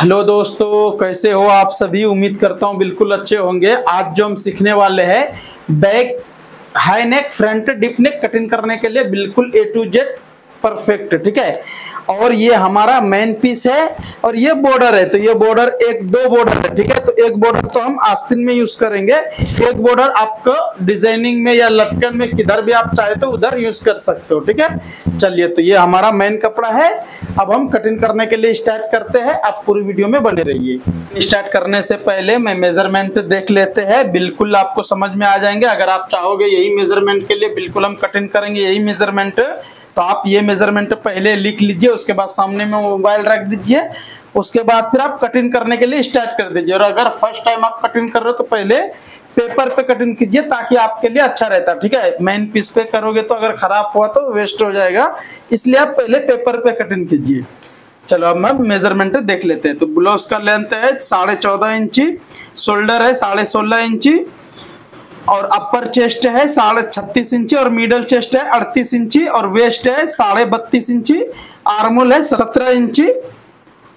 Hello दोस्तों, कैसे हो आप सभी। उम्मीद करता हूँ बिल्कुल अच्छे होंगे। आज जो हम सीखने वाले हैं back high neck front dip neck cutting करने के लिए बिल्कुल ए टू जेड परफेक्ट, ठीक है। और ये हमारा मेन पीस है और ये बॉर्डर है। तो ये बॉर्डर दो बॉर्डर है, ठीक है। तो एक बॉर्डर तो हम आस्तीन में यूज करेंगे, एक बॉर्डर आपको डिजाइनिंग में या लटकन में किधर भी आप चाहे तो उधर यूज कर सकते हो, ठीक है। चलिए, तो ये हमारा मेन कपड़ा है। अब हम कटिंग करने के लिए स्टार्ट करते हैं। आप पूरी वीडियो में बने रहिए। स्टार्ट करने से पहले मैं मेजरमेंट देख लेते हैं, बिल्कुल आपको समझ में आ जाएंगे। अगर आप चाहोगे यही मेजरमेंट के लिए बिल्कुल हम कटिंग करेंगे यही मेजरमेंट, तो आप ये मेजरमेंट पहले लिख लीजिए, उसके बाद सामने में मोबाइल रख दीजिए, उसके बाद फिर आप कटिंग करने के लिए स्टार्ट कर दीजिए। और अगर फर्स्ट टाइम आप कटिंग कर रहे हो तो पहले पेपर पे कटिंग कीजिए ताकि आपके लिए अच्छा रहता है, ठीक है। मेन पीस पे करोगे तो अगर खराब हुआ तो वेस्ट हो जाएगा, इसलिए आप पहले पेपर पे कटिंग कीजिए। चलो अब हम मेजरमेंट देख लेते हैं। तो ब्लाउज का लेंथ है 14.5 इंची, शोल्डर है 16.5 इंची, और अपर चेस्ट है 36.5 इंची, और मिडल चेस्ट है 38 इंची, और वेस्ट है 32.5 इंची, आर्मोल है 17 इंची,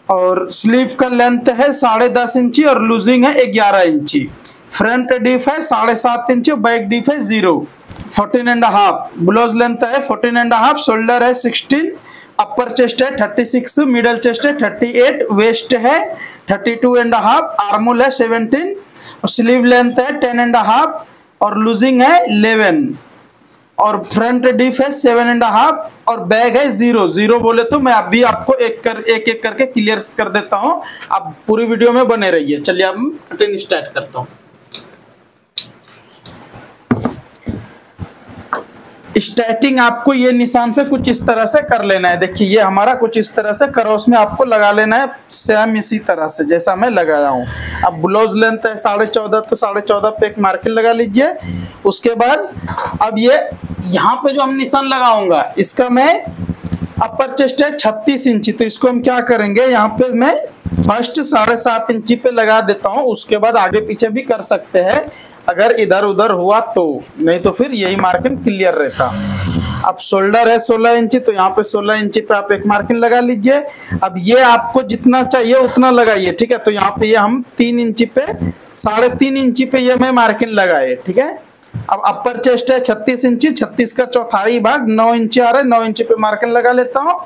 और स्लीव का लेंथ है 10.5 इंची, और लूजिंग है 11 इंची। फ्रंट डीप है 7.5 इंची, बैक डीप है 14.5। ब्लाउज लेंथ है 14.5, शोल्डर है 16, अपर चेस्ट है 36, मिडल चेस्ट है 38, वेस्ट है 32.5, आर्मोल है 17, और स्लीव लेंथ है 10.5, और लूजिंग है 11, और फ्रंट डीप है 7.5, और बैग है 0 बोले तो मैं अभी आपको एक करके क्लियर कर देता हूं। आप पूरी वीडियो में बने रहिए। चलिए अब कटिंग स्टार्ट करता हूं। स्टार्टिंग आपको ये निशान से कुछ इस तरह से कर लेना है। देखिए ये हमारा कुछ इस तरह से क्रॉस में आपको लगा लेना है, सेम इसी तरह से जैसा मैं लगाया हूँ। अब ब्लाउज लेंथ है 14.5, तो 14.5 पे एक मार्किंग लगा लीजिए। उसके बाद अब ये यहाँ पे जो हम निशान लगाऊंगा इसका मैं अपर चेस्ट है 36 इंची, तो इसको हम क्या करेंगे, यहाँ पे मैं फर्स्ट 7.5 इंची पे लगा देता हूँ। उसके बाद आगे पीछे भी कर सकते हैं अगर इधर उधर हुआ तो, नहीं तो फिर यही मार्किंग क्लियर रहता। अब शोल्डर है 16 इंची, तो यहाँ पे 16 इंची पे आप एक मार्किंग लगा लीजिए। अब ये आपको जितना चाहिए उतना लगाइए, ठीक है। तो यहाँ पे ये हम 3 इंची पे 3.5 इंची पे ये मैं मार्किंग लगाए, ठीक है। अब अपर चेस्ट है 36 इंची, 36 का चौथाई भाग 9 इंची आ रहा है, 9 इंची पे मार्किंग लगा लेता हूँ।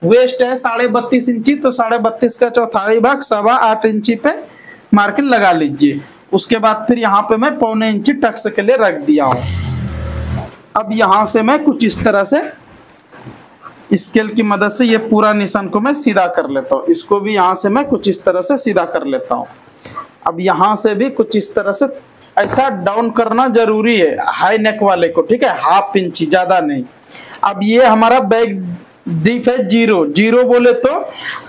वेस्ट है 32.5 इंची, तो 32.5 का चौथाई भाग 8.25 इंची पे मार्किंग लगा लीजिए। उसके बाद फिर यहाँ पे मैं 1.25 इंची टक्स के लिए रख दिया हूँ। अब यहाँ से मैं कुछ इस तरह से स्केल की मदद से ये पूरा निशान को मैं सीधा कर लेता हूँ। इसको भी यहाँ से मैं कुछ इस तरह से सीधा कर लेता हूँ। अब यहाँ से भी कुछ इस तरह से ऐसा डाउन करना जरूरी है हाई नेक वाले को, ठीक है, 1/2 इंची, ज्यादा नहीं। अब ये हमारा बैक डीप है 0 बोले तो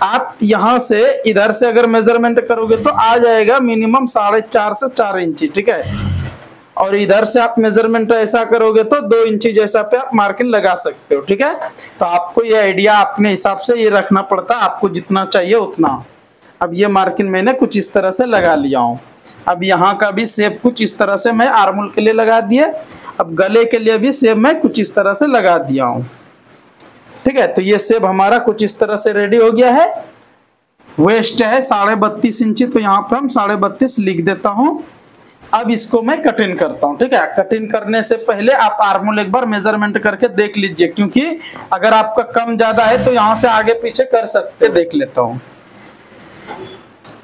आप यहाँ से इधर से अगर मेजरमेंट करोगे तो आ जाएगा मिनिमम 4.5 से 4 इंची, ठीक है। और इधर से आप मेजरमेंट ऐसा करोगे तो 2 इंची जैसा पे आप मार्किंग लगा सकते हो, ठीक है। तो आपको ये आइडिया अपने हिसाब से ये रखना पड़ता है, आपको जितना चाहिए उतना। अब ये मार्किंग मैंने कुछ इस तरह से लगा लिया हूँ। अब यहाँ का भी शेप कुछ इस तरह से मैं आर्मोल के लिए लगा दिए। अब गले के लिए भी शेप मैं कुछ इस तरह से लगा दिया हूँ, ठीक है। तो ये शेप हमारा कुछ इस तरह से रेडी हो गया है। वेस्ट है 32.5 इंची, तो यहाँ पे हम 32.5 लिख देता हूँ। अब इसको मैं कटिंग करता हूँ, ठीक है। कटिंग करने से पहले आप आर्मोल एक बार मेजरमेंट करके देख लीजिए, क्योंकि अगर आपका कम ज्यादा है तो यहाँ से आगे पीछे कर सकते। देख लेता हूँ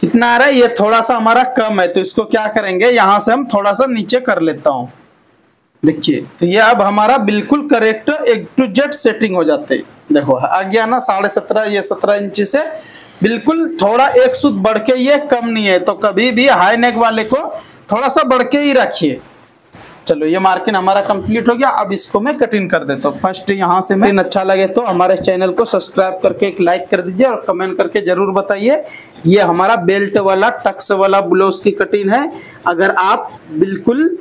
कितना आ रहा है। ये थोड़ा सा हमारा कम है, तो इसको क्या करेंगे, यहाँ से हम थोड़ा सा नीचे कर लेता हूँ। देखिए तो ये अब हमारा बिल्कुल करेक्ट एक टू जेड सेटिंग हो जाते है। देखो आ गया ना 17.5, ये 17 इंची से बिल्कुल थोड़ा 1 सूत बढ़ के, ये कम नहीं है। तो कभी भी हाई नेक वाले को थोड़ा सा बढ़ के ही रखिए। चलो ये मार्किंग हमारा कंप्लीट हो गया। अब इसको मैं कटिंग कर देता हूँ। फर्स्ट यहाँ से मैं, अच्छा लगे तो हमारे चैनल को सब्सक्राइब करके एक लाइक कर दीजिए और कमेंट करके जरूर बताइए। ये हमारा बेल्ट वाला टक्स वाला ब्लाउज की कटिंग है। अगर आप बिल्कुल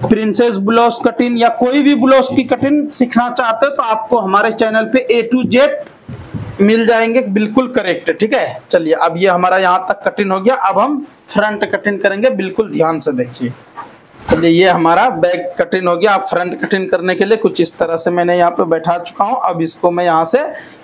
प्रिंसेस ब्लाउज कटिंग या कोई भी ब्लाउज की कटिंग सीखना चाहते हो तो आपको हमारे चैनल पे ए टू जेड मिल जाएंगे बिल्कुल करेक्ट, ठीक है। चलिए अब ये हमारा यहाँ तक कटिंग हो गया। अब हम फ्रंट कटिंग करेंगे, बिल्कुल ध्यान से देखिए। चलिए ये हमारा बैक कटिंग हो गया। अब फ्रंट कटिंग करने के लिए कुछ इस तरह से मैंने यहाँ पे बैठा चुका हूँ। अब इसको मैं यहाँ से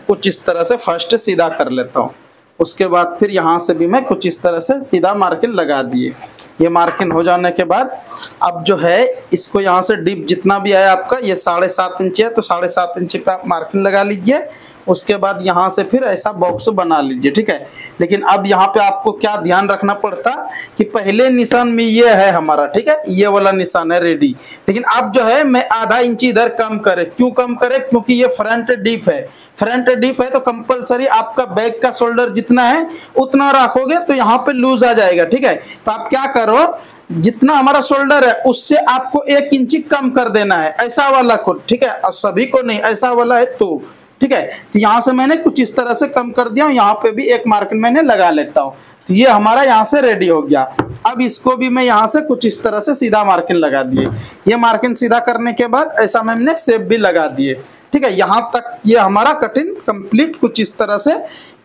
कुछ इस तरह से फर्स्ट सीधा कर लेता हूँ। उसके बाद फिर यहाँ से भी मैं कुछ इस तरह से सीधा मार्किंग लगा दिए। ये मार्किंग हो जाने के बाद अब जो है इसको यहाँ से डिप जितना भी है आपका, ये 7.5 इंच है तो 7.5 इंच पे आप मार्किंग लगा लीजिए। उसके बाद यहाँ से फिर ऐसा बॉक्स बना लीजिए, ठीक है। लेकिन अब यहाँ पे आपको क्या ध्यान रखना पड़ता कि पहले निशान में ये है हमारा, ठीक है, ये वाला निशान है रेडी। लेकिन अब जो है मैं आधा इंच इधर कम करे, क्यों कम करे, क्योंकि ये फ्रंट डीप है। फ्रंट डीप है तो कंपलसरी आपका बैक का शोल्डर जितना है उतना रखोगे तो यहाँ पे लूज आ जाएगा, ठीक है। तो आप क्या करो, जितना हमारा शोल्डर है उससे आपको 1 इंच कम कर देना है, ऐसा वाला को, ठीक है। और सभी को नहीं, ऐसा वाला है तो ठीक है। तो यहाँ से मैंने कुछ इस तरह से कम कर दिया हूँ, यहाँ पे भी एक मार्किंग मैंने लगा लेता हूँ। तो ये हमारा यहाँ से रेडी हो गया। अब इसको भी मैं यहाँ से कुछ इस तरह से सीधा मार्किंग लगा दिए। ये मार्किंग सीधा करने के बाद ऐसा मैंने शेप भी लगा दिए, ठीक है। यहाँ तक ये हमारा कटिंग कंप्लीट कुछ इस तरह से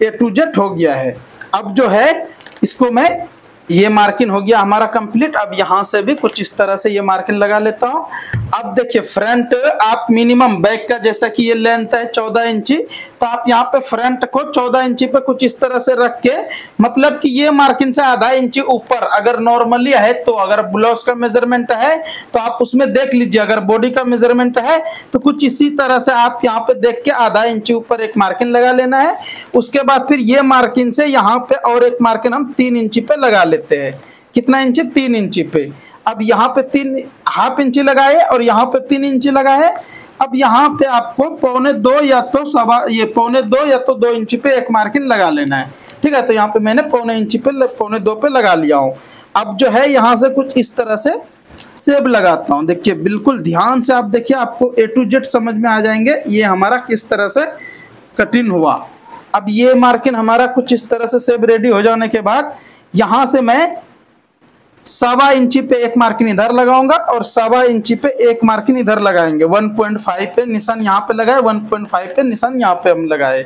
A to Z हो गया है। अब जो है इसको मैं, ये मार्किंग हो गया हमारा कंप्लीट। अब यहाँ से भी कुछ इस तरह से ये मार्किंग लगा लेता हूँ। अब देखिए फ्रंट आप मिनिमम बैक का, जैसा कि ये लेंथ है 14 इंची, तो आप यहाँ पे फ्रंट को 14 इंची पे कुछ इस तरह से रख के, मतलब कि ये मार्किंग से आधा इंची ऊपर अगर नॉर्मली है, तो अगर ब्लाउज का मेजरमेंट है तो आप उसमें देख लीजिए, अगर बॉडी का मेजरमेंट है तो कुछ इसी तरह से आप यहाँ पे देख के आधा इंची ऊपर एक मार्किंग लगा लेना है। उसके बाद फिर ये मार्किंग से यहाँ पे और एक मार्किंग हम 3 इंची पे लगा लेते हैं। कितना इंची? 3 इंची पे। अब यहाँ पे 3.5 इंची लगाए और यहाँ पे 3 इंची लगाए। अब यहाँ पे आपको 1.25 या तो 1.25 या तो 2 इंची पे एक मार्किंग लगा लेना है, ठीक है। तो यहाँ पे मैंने 1.25 इंची पे 1.25 पे लगा लिया हूँ। अब जो है यहाँ से कुछ इस तरह से शेप लगाता हूँ। देखिए बिल्कुल ध्यान से आप देखिए, आपको A to Z समझ में आ जाएंगे ये हमारा किस तरह से कटिंग हुआ। अब ये मार्किंग हमारा कुछ इस तरह से शेप रेडी हो जाने के बाद यहाँ से मैं 1.25 इंची पे एक मार्किंग इधर लगाऊंगा और 1.25 इंची पे एक मार्किंग इधर लगाएंगे। 1.5 पे निशान यहाँ पे लगाए, 1.5 पे निशान यहाँ पे हम लगाए।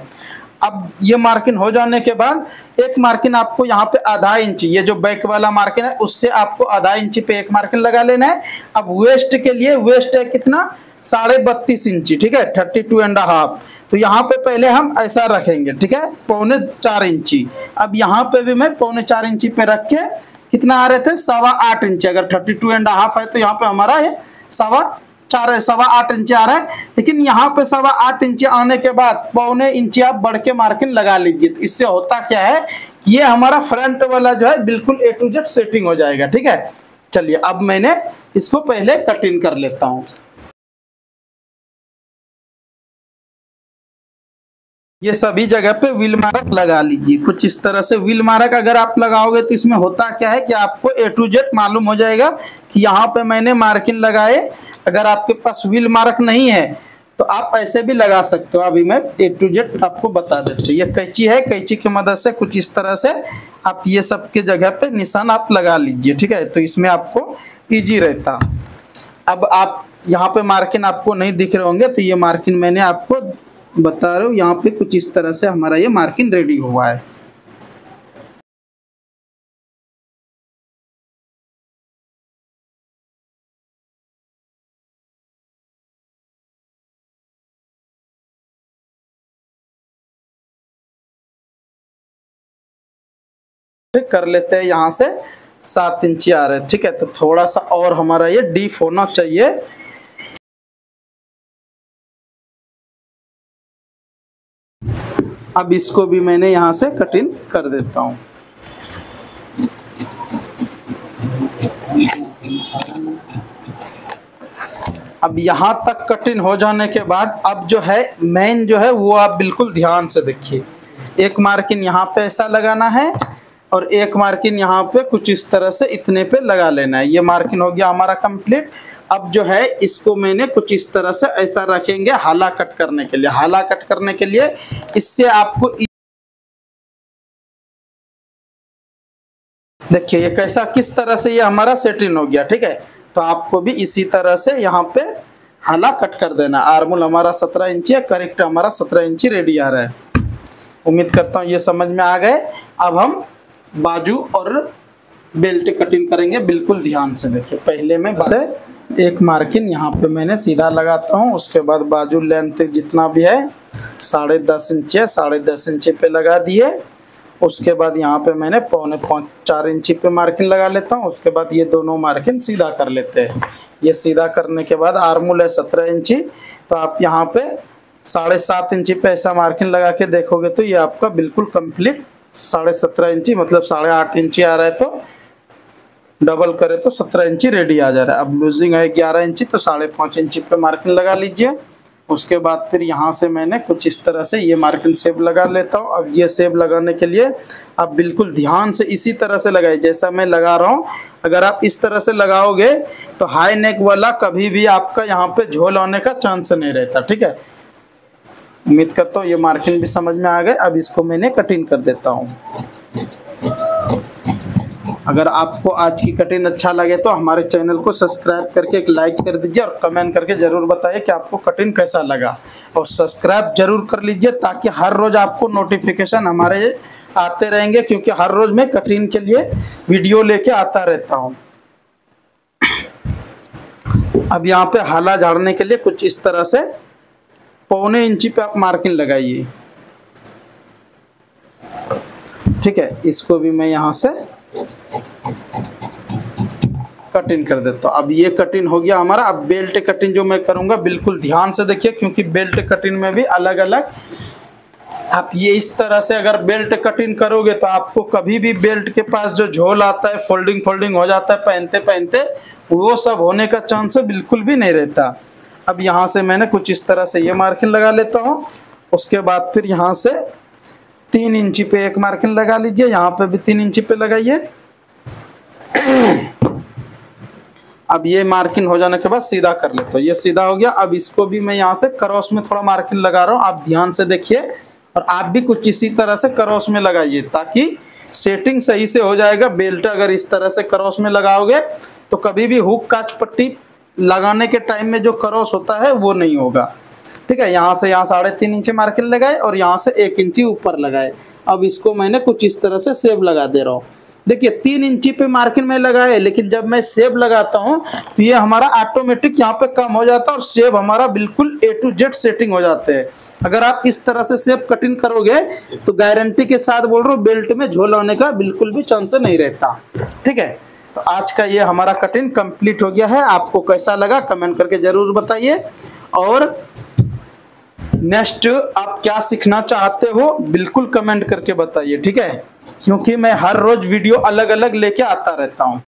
अब ये मार्किंग हो जाने के बाद एक मार्किंग आपको यहाँ पे आधा इंची, ये जो बैक वाला मार्किंग है उससे आपको आधा इंची पे एक मार्किंग लगा लेना है। अब वेस्ट के लिए, वेस्ट है कितना? 32.5 इंची, ठीक है, 32.5। तो यहाँ पे पहले हम ऐसा रखेंगे, ठीक है, 4.25 इंची। अब यहाँ पे भी मैं 4.25 इंची पे रख के कितना आ रहे थे? 8.25 इंची। अगर 32.5 है तो यहाँ पे हमारा है 8.25 इंची आ रहा है। लेकिन यहाँ पे 8.25 इंची आने के बाद 1.25 इंची आप बढ़ के मार्किंग लगा लीजिए। तो इससे होता क्या है, ये हमारा फ्रंट वाला जो है बिल्कुल A to Z सेटिंग हो जाएगा, ठीक है। चलिए अब मैंने इसको पहले कटिंग कर लेता हूँ। ये सभी जगह पे व्हील मार्क लगा लीजिए। कुछ इस तरह से व्हील मार्क अगर आप लगाओगे तो इसमें होता क्या है कि आपको A to Z मालूम हो जाएगा कि यहाँ पे मैंने मार्किंग लगाए। अगर आपके पास व्हील मार्क नहीं है तो आप ऐसे भी लगा सकते हो। अभी मैं A to Z आपको बता देते हैं। ये कैंची है, कैंची की मदद से कुछ इस तरह से आप ये सब के जगह पे निशान आप लगा लीजिए, ठीक है। तो इसमें आपको ईजी रहता। अब आप यहाँ पे मार्किंग आपको नहीं दिख रहे होंगे, तो ये मार्किंग मैंने आपको बता रहा हूँ। यहाँ पे कुछ इस तरह से हमारा ये मार्किंग रेडी हुआ है। कर लेते हैं, यहाँ से 7 इंची आ रहा है, ठीक है। तो थोड़ा सा और हमारा ये डीप होना चाहिए। अब इसको भी मैंने यहाँ से कटिंग कर देता हूँ। अब यहाँ तक कटिंग हो जाने के बाद अब जो है मेन जो है वो आप बिल्कुल ध्यान से देखिए। एक मार्किंग यहाँ पे ऐसा लगाना है और एक मार्किंग यहाँ पे कुछ इस तरह से इतने पे लगा लेना है। ये मार्किंग हो गया हमारा कंप्लीट। अब जो है इसको मैंने कुछ इस तरह से ऐसा रखेंगे हाला कट करने के लिए। हाला कट करने के लिए इससे आपको देखिए ये कैसा किस तरह से ये हमारा सेटिंग हो गया, ठीक है। तो आपको भी इसी तरह से यहाँ पे हाला कट कर देना। आर्मोल हमारा 17 इंची है, करेक्ट हमारा 17 इंची रेडी आ रहा है। उम्मीद करता हूँ ये समझ में आ गए। अब हम बाजू और बेल्ट कटिंग करेंगे, बिल्कुल ध्यान से देखिए। पहले मैं बस एक मार्किंग यहाँ पे मैंने सीधा लगाता हूँ। उसके बाद बाजू लेंथ जितना भी है 10.5 इंच है, 10.5 इंच पे लगा दिए। उसके बाद यहाँ पे मैंने 4 इंची पे मार्किंग लगा लेता हूँ। उसके बाद ये दोनों मार्किंग सीधा कर लेते हैं। ये सीधा करने के बाद आर्मूल है 17 इंची, तो आप यहाँ पे 7.5 इंची पे ऐसा मार्किंग लगा के देखोगे तो ये आपका बिल्कुल कंप्लीट 17.5 इंची मतलब 8.5 इंची आ रहा है, तो डबल करे तो 17 इंची रेडी आ जा रहा है। अब लूजिंग है 11 इंची, तो 5.5 इंची पे मार्किंग लगा लीजिए। उसके बाद फिर यहाँ से मैंने कुछ इस तरह से ये मार्किंग शेप लगा लेता हूँ। अब ये शेप लगाने के लिए आप बिल्कुल ध्यान से इसी तरह से लगाइए जैसा मैं लगा रहा हूँ। अगर आप इस तरह से लगाओगे तो हाई नेक वाला कभी भी आपका यहाँ पे झोल आने का चांस नहीं रहता, ठीक है। उम्मीद करता हूँ ये मार्किंग भी समझ में आ गए। अब इसको मैंने कटिंग कर देता हूँ। अगर आपको आज की कटिंग अच्छा लगे तो हमारे चैनल को सब्सक्राइब करके एक लाइक कर दीजिए और कमेंट करके ज़रूर बताइए कि आपको कटिंग कैसा लगा, और सब्सक्राइब जरूर कर लीजिए ताकि हर रोज़ आपको नोटिफिकेशन हमारे आते रहेंगे, क्योंकि हर रोज़ मैं कटिंग के लिए वीडियो लेके आता रहता हूँ। अब यहाँ पे हाला झाड़ने के लिए कुछ इस तरह से 1.25 इंची पे आप मार्किंग लगाइए, ठीक है। इसको भी मैं यहाँ से कटिंग कर देता हूँ। अब ये कटिंग हो गया हमारा। अब बेल्ट कटिंग जो मैं करूँगा बिल्कुल ध्यान से देखिए, क्योंकि बेल्ट कटिंग में भी अलग अलग आप ये इस तरह से अगर बेल्ट कटिंग करोगे तो आपको कभी भी बेल्ट के पास जो झोल आता है फोल्डिंग हो जाता है पहनते पहनते, वो सब होने का चांस बिल्कुल भी नहीं रहता। अब यहाँ से मैंने कुछ इस तरह से ये मार्किंग लगा लेता हूँ। उसके बाद फिर यहाँ से 3 इंची पे एक मार्किंग लगा लीजिए, यहाँ पे भी 3 इंची पे लगाइए। अब ये मार्किंग हो जाने के बाद सीधा कर लेते हो, ये सीधा हो गया। अब इसको भी मैं यहाँ से क्रॉस में थोड़ा मार्किंग लगा रहा हूँ, आप ध्यान से देखिए। और आप भी कुछ इसी तरह से क्रॉस में लगाइए ताकि सेटिंग सही से हो जाएगा। बेल्ट अगर इस तरह से क्रॉस में लगाओगे तो कभी भी हुक काज पट्टी लगाने के टाइम में जो क्रॉस होता है वो नहीं होगा, ठीक है। यहाँ से यहाँ 3.5 इंची मार्किंग लगाए और यहाँ से 1 इंची ऊपर लगाए। अब इसको मैंने कुछ इस तरह से सेब लगा दे रहा हूँ। देखिए 3 इंची पे मार्किंग में लगाए, लेकिन जब मैं सेब लगाता हूँ तो ये हमारा ऑटोमेटिक यहाँ पे कम हो जाता है और सेब हमारा बिल्कुल A to Z सेटिंग हो जाते हैं। अगर आप इस तरह से सेब कटिंग करोगे तो गारंटी के साथ बोल रहा हूँ बेल्ट में झोल होने का बिल्कुल भी चांस नहीं रहता, ठीक है। तो आज का ये हमारा कटिंग कंप्लीट हो गया है। आपको कैसा लगा कमेंट करके जरूर बताइए, और नेक्स्ट आप क्या सीखना चाहते हो बिल्कुल कमेंट करके बताइए, ठीक है, क्योंकि मैं हर रोज वीडियो अलग अलग लेके आता रहता हूँ।